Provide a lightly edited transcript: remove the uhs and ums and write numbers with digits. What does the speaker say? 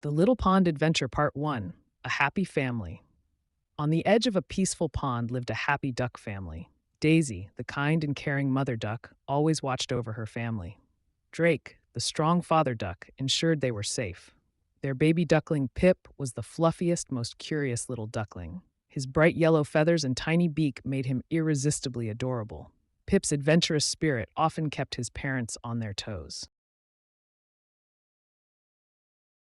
The Little Pond Adventure Part 1. A Happy Family. On the edge of a peaceful pond lived a happy duck family. Daisy, the kind and caring mother duck, always watched over her family. Drake, the strong father duck, ensured they were safe. Their baby duckling Pip was the fluffiest, most curious little duckling. His bright yellow feathers and tiny beak made him irresistibly adorable. Pip's adventurous spirit often kept his parents on their toes.